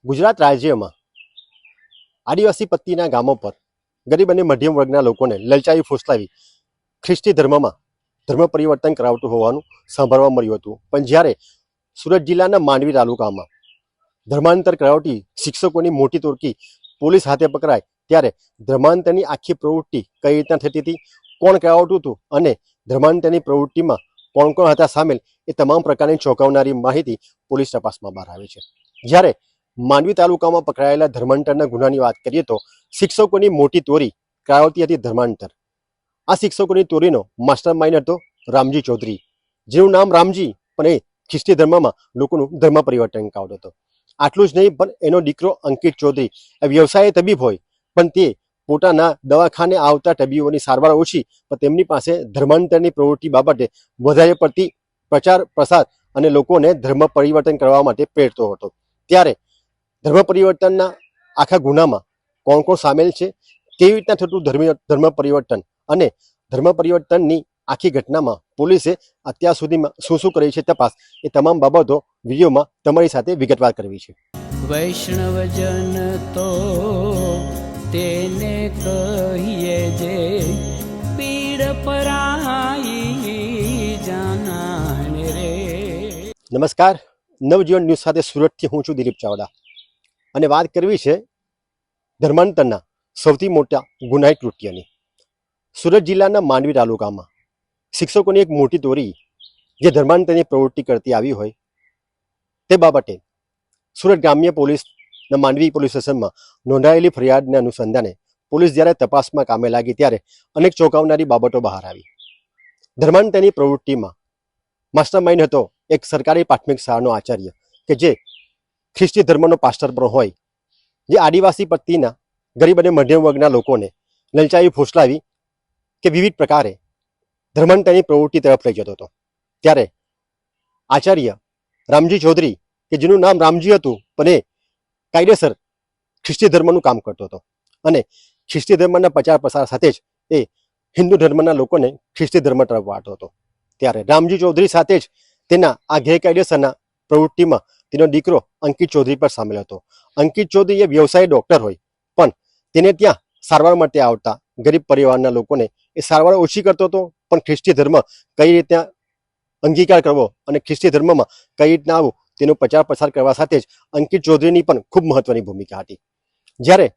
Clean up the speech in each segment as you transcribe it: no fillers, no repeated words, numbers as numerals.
ગુજરાત રાજ્યમાં આદિવાસી પટ્ટીના ગામો પર ગરીબ અને મધ્યમ વર્ગના લોકોને લલચાવી ફોસલાવી ખ્રિસ્તી ધર્મમાં ધર્મ પરિવર્તન કરાવતું હોવાનું સાંભળવા મળ્યું હતું. પણ જ્યારે સુરત જિલ્લાના માંડવી તાલુકામાં ધર્માંતર કરાવતી શિક્ષકોની મોટી ટોળકી પોલીસ હાથે પકડાય ત્યારે ધર્માંતરની આખી પ્રવૃત્તિ કઈ રીતના થતી હતી, કોણ કરાવતું હતું અને ધર્માંતરની પ્રવૃત્તિમાં કોણ કોણ હતા સામેલ, એ તમામ પ્રકારની ચોંકાવનારી માહિતી પોલીસ તપાસમાં બહાર આવી છે. જ્યારે માંડવી તાલુકામાં પકડાયેલા ધર્માંતરના ગુનાની વાત કરીએ તો શિક્ષકોની મોટી ટોળી કરાવતી હતી ધર્માંતર. આ શિક્ષકોની ટોળીનો માસ્ટર માઇન્ડ હતો રામજી ચૌધરી, જેનું નામ રામજી પણ એ ખ્રિસ્તી ધર્મમાં લોકોનું ધર્મ પરિવર્તન કરાવતો હતો. આટલું જ નહીં, પણ એનો દીકરો અંકિત ચૌધરી વ્યવસાય તબીબ હોય, પણ તે પોતાના દવાખાને આવતા તબીબોની સારવાર ઓછી, પણ તેમની પાસે ધર્માંતરની પ્રવૃત્તિ બાબતે વધારે પડતી પ્રચાર પ્રસાર અને લોકોને ધર્મ પરિવર્તન કરવા માટે પ્રેરતો હતો. ત્યારે ધર્મ પરિવર્તનના આખા ગુનામાં કોણ કોણ સામેલ છે, કેવી રીતના થતું ધર્મ પરિવર્તન અને ધર્મ પરિવર્તનની આખી ઘટનામાં પોલીસે અત્યાર સુધીમાં શું શું કરી છે તપાસ, એ તમામ બાબતો વિડીયોમાં તમારી સાથે વિગતવાર કરવી છે. વૈષ્ણવજન તો તેને કહીએ જે પીડ પરાઈ જાનાને રે. નમસ્કાર, નવજીવન ન્યૂઝ સાથે સુરતથી હું છું દિલીપ ચાવડા અને વાત કરવી છે ધર્માંતરના સૌથી મોટા ગુનાહિત કૃત્યની. સુરત જિલ્લાના માંડવી તાલુકામાં શિક્ષકોની એક મોટી ટોળી જે ધર્માંતરની પ્રવૃત્તિ કરતી આવી હોય તે બાબતે સુરત ગ્રામ્ય પોલીસના માંડવી પોલીસ સ્ટેશનમાં નોંધાયેલી ફરિયાદના અનુસંધાને પોલીસ જ્યારે તપાસમાં કામે લાગી ત્યારે અનેક ચોંકાવનારી બાબતો બહાર આવી. ધર્માંતરની પ્રવૃત્તિમાં માસ્ટર માઇન્ડ હતો એક સરકારી પ્રાથમિક શાળાનો આચાર્ય કે જે ખ્રિસ્તી ધર્મનો પાસ્ટર પણ હોય, જે આદિવાસી પટ્ટીના ગરીબ અને મધ્યમ વર્ગના લોકોને લલચાવી ફોસલાવી કે વિવિધ પ્રકારે ધર્માંતરની પ્રવૃત્તિ તરફ લઈ જતો હતો. ત્યારે આચાર્ય રામજી ચૌધરી કે જેનું નામ રામજી હતું, પણ એ કાયદેસર ખ્રિસ્તી ધર્મનું કામ કરતો હતો અને ખ્રિસ્તી ધર્મના પ્રચાર પ્રસાર સાથે જ એ હિન્દુ ધર્મના લોકોને ખ્રિસ્તી ધર્મ તરફ વાળતો હતો. ત્યારે રામજી ચૌધરી સાથે જ તેના આ ગેરકાયદેસરના પ્રવૃત્તિમાં તેનો દીકરો અંકિત ચૌધરી પર સામેલ હતો. અંકિત ચૌધરી એ વ્યવસાય ડોક્ટર હોય, પણ તેને ત્યાં સારવાર માટે આવતા ગરીબ પરિવારના લોકોને એ સારવાર ઓછી કરતો હતો, પણ ખ્રિસ્તી ધર્મ કઈ રીતે અંગીકાર કરવો અને ખ્રિસ્તી ધર્મમાં કઈ રીતના આવવું તેનો પ્રચાર પ્રસાર કરવા સાથે જ અંકિત ચૌધરીની પણ ખૂબ મહત્વની ભૂમિકા હતી. જ્યારે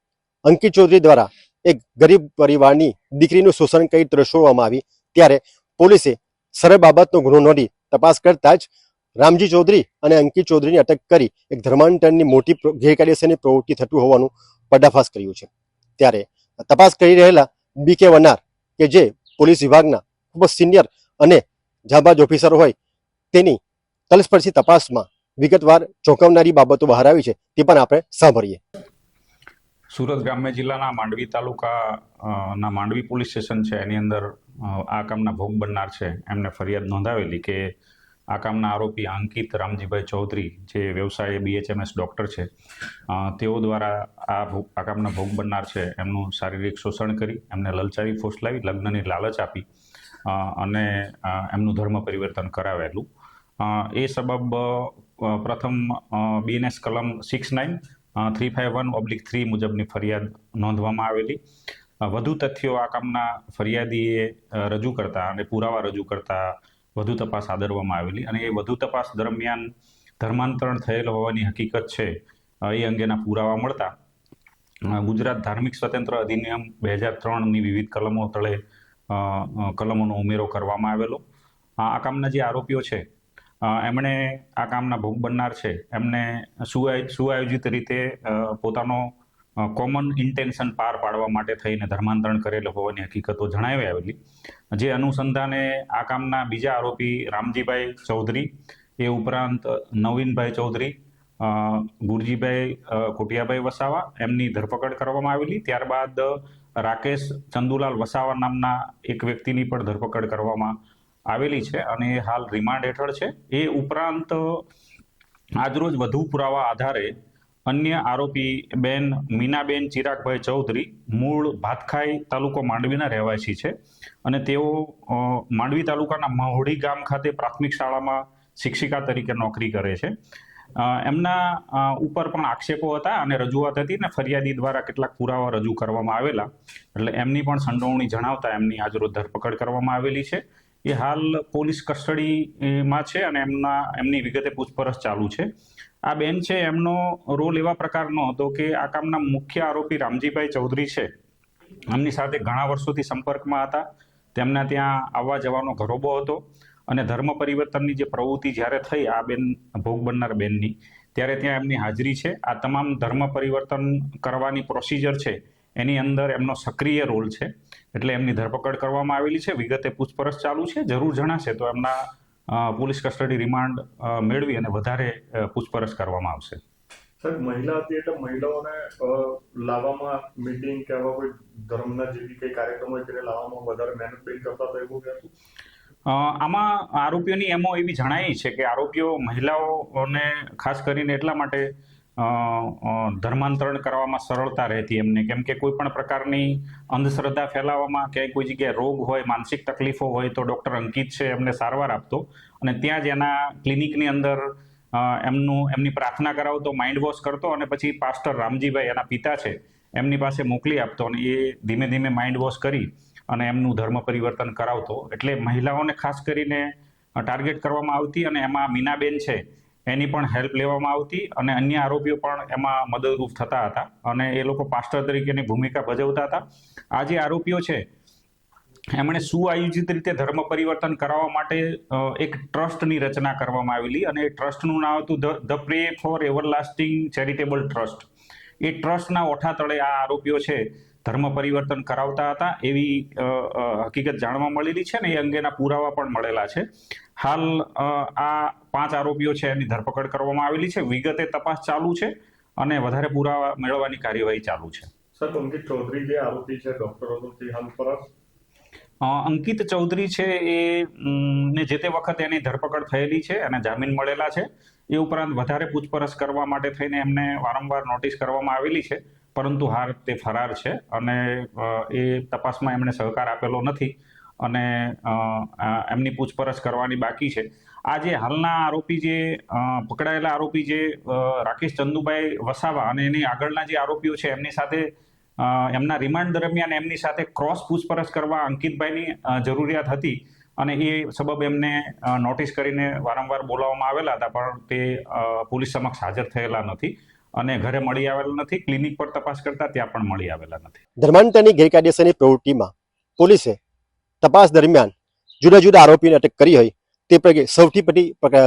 અંકિત ચૌધરી દ્વારા એક ગરીબ પરિવારની દીકરીનું શોષણ કઈ દર્શાવવામાં આવી ત્યારે પોલીસે સરળ બાબતનો ગુનો નોંધી તપાસ કરતા જ રામજી ચૌધરી અને અંકિત ચૌધરીની અટક કરી એક ધર્માંતરની મોટી ગેરકાયદેસરની પ્રવૃત્તિ થતું હોવાનું પર્દાફાશ કર્યું છે. ત્યારે તપાસ કરી રહેલા BK વનાર કે જે પોલીસ વિભાગના ખૂબ જ સિનિયર અને જાબાજ ઓફિસર હોય, તેની તલસ્પર્શી તપાસમાં વિગતવાર ચોંકાવનારી બાબતો બહાર આવી છે, તે પણ આપણે સાંભળીએ. સુરત ગ્રામ્ય જિલ્લાના માંડવી તાલુકા ના માંડવી પોલીસ સ્ટેશન છે, એની અંદર આ કામના ભોગ બનનાર છે એમને ફરિયાદ નોંધાવેલી કે આ કામના આરોપી અંકિત રામજીભાઈ ચૌધરી જે વ્યવસાય BHMS ડૉક્ટર છે, તેઓ દ્વારા આ કામના ભોગ બનનાર છે એમનું શારીરિક શોષણ કરી એમને લલચાવી ફોસલાવી લગ્નની લાલચ આપી અને એમનું ધર્મ પરિવર્તન કરાવેલું. એ સબબ પ્રથમ BNS કલમ 69-351/3 મુજબની ફરિયાદ નોંધવામાં આવેલી. વધુ તથ્યો આ કામના ફરિયાદીએ રજૂ કરતા અને પુરાવા રજૂ કરતા વધુ તપાસ આદરવામાં આવેલી અને એ વધુ તપાસ દરમિયાન ધર્માંતરણ થયેલ હોવાની હકીકત છે એ અંગેના પુરાવા મળતા ગુજરાત ધાર્મિક સ્વતંત્ર અધિનિયમ 2003ની વિવિધ કલમો તળે કલમોનો ઉમેરો કરવામાં આવેલો. આ કામના જે આરોપીઓ છે એમણે આ કામના ભોગ બનનાર છે એમને સુઆયોજિત રીતે પોતાનો કોમન ઇન્ટેન્શન પાર પાડવા માટે થઈને ધર્માંતરણ કરેલ હોવાની હકીકતો જણાવી આવેલી. જે અનુસંધાને આ કામના બીજા આરોપી રામજીભાઈ ચૌધરી, એ ઉપરાંત નવીનભાઈ ચૌધરી, ગુરજીભાઈ કોટિયાભાઈ વસાવા એમની ધરપકડ કરવામાં આવેલી. ત્યારબાદ રાકેશ ચંદુલાલ વસાવા નામના એક વ્યક્તિની પણ ધરપકડ કરવામાં આવેલી છે અને એ હાલ રિમાન્ડ હેઠળ છે. એ ઉપરાંત આજરોજ વધુ પુરાવા આધારે અન્ય આરોપી બેન મીનાબેન ચિરાગભાઈ ચૌધરી મૂળ ભાતખાઈ તાલુકો માંડવીના રહેવાસી છે અને તેઓ માંડવી તાલુકાના મહોડી ગામ ખાતે પ્રાથમિક શાળામાં શિક્ષિકા તરીકે નોકરી કરે છે. એમના ઉપર પણ આક્ષેપો હતા અને રજૂઆત હતી ને ફરિયાદી દ્વારા કેટલાક પુરાવા રજૂ કરવામાં આવેલા, એટલે એમની પણ સંડોવણી જણાવતા એમની આજરોજ ધરપકડ કરવામાં આવેલી છે. એ હાલ પોલીસ કસ્ટડીમાં છે અને એમની વિગતે પૂછપરછ ચાલુ છે. આ બેન છે, એમનો રોલ એવા પ્રકારનો હતો કે આ કામના મુખ્ય આરોપી રામજીભાઈ ચૌધરી છે, એમની સાથે ઘણા વર્ષોથી સંપર્કમાં હતા. તેમના ત્યાં આવવા જવાનો ઘરોબો હતો અને ધર્મ પરિવર્તનની જે પ્રવૃત્તિ જ્યારે થઈ આ બેન ભોગ બનનાર બેનની, ત્યારે ત્યાં એમની હાજરી છે. આ તમામ ધર્મ પરિવર્તન કરવાની પ્રોસિજર છે એની અંદર એમનો સક્રિય રોલ છે, એટલે એમની ધરપકડ કરવામાં આવેલી છે. વિગતે પૂછપરછ ચાલુ છે. જરૂર જણાશે તો એમના પોલીસ કસ્ટડી રિમાન્ડ મેળવી અને વધારે પૂછપરછ કરવામાં આવશે. સર, મહિલા હતી એટલે મહિલાઓને લાવવામાં મીટિંગ કે આવા કોઈ ધર્મના જે બી કઈ કાર્યક્રમ હોય તેને લાવવામાં વધારે મહેનત બેન કરતા હતા એવું કહેતું? આમાં આરોપીઓની એમો એવી જણાઈ છે કે આરોપીઓ મહિલાઓને ખાસ કરીને એટલા માટે ધર્માંતરણ કરવામાં સરળતા રહેતી એમને, કેમ કે કોઈ પણ પ્રકારની અંધશ્રદ્ધા ફેલાવવામાં કે કોઈ જગ્યાએ રોગ હોય, માનસિક તકલીફો હોય તો ડૉક્ટર અંકિત છે એમને સારવાર આપતો અને ત્યાં જ એના ક્લિનિકની અંદર એમની પ્રાર્થના કરાવતો, માઇન્ડ વોશ કરતો અને પછી પાસ્ટર રામજીભાઈ એના પિતા છે એમની પાસે મોકલી આપતો અને એ ધીમે ધીમે માઇન્ડ વોશ કરી અને એમનું ધર્મ પરિવર્તન કરાવતો. એટલે મહિલાઓને ખાસ કરીને ટાર્ગેટ કરવામાં આવતી અને એમાં મીનાબેન છે એની પણ હેલ્પ લેવામાં આવતી અને અન્ય આરોપીઓ પણ એમાં મદદરૂપ થતા હતા અને એ લોકો પાસ્ટર તરીકેની ભૂમિકા ભજવતા હતા. આ જે આરોપીઓ છે એમણે સુઆયોજિત રીતે ધર્મ પરિવર્તન કરાવવા માટે એક ટ્રસ્ટની રચના કરવામાં આવેલી અને એ ટ્રસ્ટનું નામ હતું the pray for everlasting charitable trust. એ ટ્રસ્ટના ઓઠા તળે આ આરોપીઓ છે ધર્મ પરિવર્તન કરાવતા હતા એવી હકીકત જાણવા મળેલી છે ને એ અંગેના પુરાવા પણ મળેલા છે. હાલ આ 5 આરોપીઓ છે એની ધરપકડ કરવામાં આવેલી છે. વિગતે તપાસ ચાલુ છે અને વધારે પુરાવા મેળવવાની કાર્યવાહી ચાલુ છે. સર, અંકિત ચૌધરી જે આરોપી છે ડોક્ટર હતો તે હાલ ફરાર? અંકિત ચૌધરી છે એ ને જે તે વખતે એની ધરપકડ થયેલી છે અને જામીન મળેલા છે. એ ઉપરાંત વધારે પૂછપરછ કરવા માટે થઈને એમને વારંવાર નોટિસ કરવામાં આવેલી છે, પરંતુ હાલ તે ફરાર છે અને એ તપાસમાં એમણે સહકાર આપેલો નથી અને એમની પૂછપરછ કરવાની બાકી છે. આ જે હાલના આરોપી જે પકડાયેલા આરોપી જે રાકેશ ચંદુભાઈ વસાવા અને એની આગળના જે આરોપીઓ છે એમની સાથે એમના રિમાન્ડ દરમિયાન એમની સાથે ક્રોસ પૂછપરછ કરવા અંકિતભાઈની જરૂરિયાત હતી અને એ સબબ એમને નોટિસ કરીને વારંવાર બોલાવવામાં આવેલા હતા, પણ તે પોલીસ સમક્ષ હાજર થયેલા નથી અને ઘરે મળી આવેલા નથી. ક્લિનિક પર તપાસ કરતા ત્યાં પણ મળી આવેલા નથી. ધર્માંતરની ગેરકાયદેસરની પ્રવૃત્તિમાં પોલીસે તપાસ દરમિયાન જુદા જુદા આરોપીને અટક કરી હોય તે પૈકી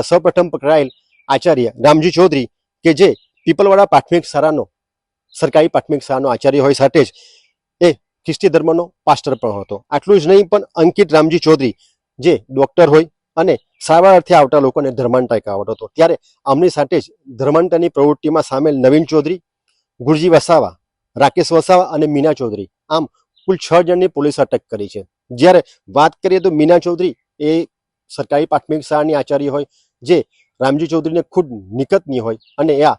સૌપ્રથમ પકડાયેલ આચાર્ય રામજી ચૌધરી કે જે પીપલવાડા પ્રાથમિક શાળાનો સરકારી પ્રાથમિક શાળાનો આચાર્ય હોય, સાથે જ એ ખ્રિસ્તી ધર્મનો પાસ્ટર પણ હતો. આટલું જ નહીં, પણ અંકિત રામજી ચૌધરી જે ડોક્ટર હોય અને સારવાર અર્થે આવતા લોકોને ધર્માંતર કરાવતો હતો. ત્યારે આમની સાથે જ ધર્માંતરની પ્રવૃત્તિમાં સામેલ નવીન ચૌધરી, ગુરજી વસાવા, રાકેશ વસાવા અને મીના ચૌધરી, આમ કુલ 6 જણની પોલીસ અટક કરી છે. જ્યારે વાત કરીએ તો મીના ચૌધરી એ સરકારી પ્રાથમિક શાળાની આચાર્ય હોય, જે રામજી ચૌધરીને ખુદ નિકટની હોય અને આ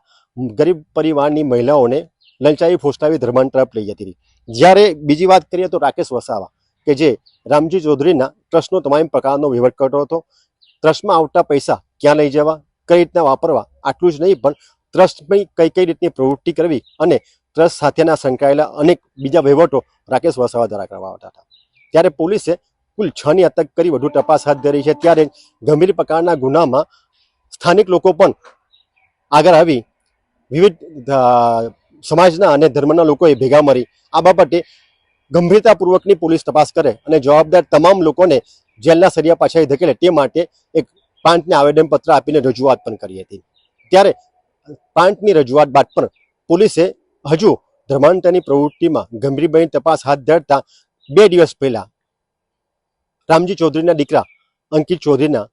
ગરીબ પરિવારની મહિલાઓને લલચાવી ફોસલાવી ધર્માંતર લઈ જતી હતી. જ્યારે બીજી વાત કરીએ તો રાકેશ વસાવા કે જે રામજી ચૌધરીના ટ્રસ્ટનો તમામ પ્રકારનો વહીવટ કરતો હતો. ટ્રસ્ટમાં આવતા પૈસા ક્યાં લઈ જવા, કઈ રીતના વાપરવા, આટલું જ નહીં પણ ટ્રસ્ટની કઈ રીતની પ્રવૃત્તિ કરવી અને ટ્રસ્ટ સાથેના સંકળાયેલા અનેક બીજા વહીવટો રાકેશ વસાવા દ્વારા કરવા આવતા હતા. ત્યારે પોલીસે કુલ 6ની અટક કરી વધુ તપાસ હાથ ધરી છે. ત્યારે ગંભીર પ્રકારના ગુનામાં સ્થાનિક લોકો પણ આગળ આવી વિવિધ સમાજના અને ધર્મના લોકોએ ભેગા મળી આ બાબતે ગંભીરતાપૂર્વકની પોલીસ તપાસ કરે અને જવાબદાર તમામ લોકોને જેલના સળિયા પાછળ ધકેલે તે માટે એક પ્રાંતને આવેદનપત્ર આપીને રજૂઆત પણ કરી હતી. ત્યારે પ્રાંતની રજૂઆત બાદ પણ પોલીસે હજુ ધર્માંતરની પ્રવૃત્તિમાં ગંભીર બની તપાસ હાથ ધરતા 2 દિવસ પહેલા રામજી ચૌધરીના દીકરા અંકિત ચૌધરીના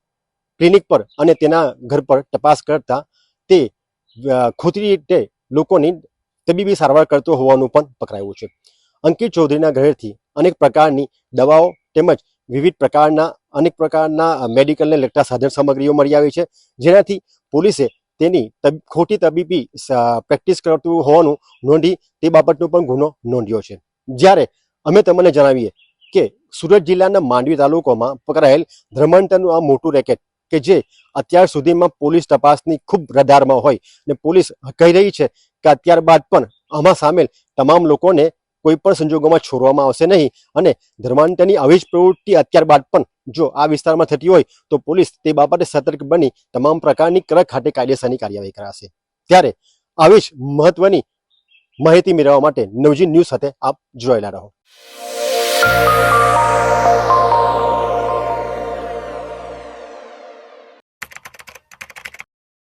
ક્લિનિક પર અને તેના ઘર પર તપાસ કરતા તે ખોટી રીતે લોકોની તબીબી સારવાર કરતો હોવાનું પણ પકડાયું છે. અંકિત ચૌધરીના ઘરેથી અનેક પ્રકારની દવાઓ તેમજ વિવિધ પ્રકારના મેડિકલને લગતા સાધન સામગ્રીઓ મળી આવી છે, જેનાથી પોલીસે તેની ખોટી તબીબી પ્રેક્ટિસ કરતું હોવાનું નોંધી તે બાબતનો પણ ગુનો નોંધ્યો છે. જ્યારે અમે તમને જણાવીએ કે સુરત જિલ્લાના માંડવી તાલુકામાં પકડાયેલ ધર્માંતરનું આ મોટું રેકેટ કે જે અત્યાર સુધીમાં પોલીસ તપાસની ખૂબ રડારમાં હોય અને પોલીસ કહી રહી છે કે અત્યાર બાદ પણ આમાં સામેલ તમામ લોકોને કોઈ પણ સંજોગોમાં છોડવામાં આવશે નહીં અને ધર્માંતરની આવી જ પ્રવૃત્તિ અત્યાર બાદ પણ જો આ વિસ્તારમાં થતી હોય તો પોલીસ તે બાબતે સતર્ક બની તમામ પ્રકારની કડક હાથે કાયદેસરની કાર્યવાહી કરાશે. ત્યારે આવી જ મહત્વની માહિતી મેળવવા માટે નવજીવન ન્યૂઝ સાથે આપ જોડાયેલા રહો.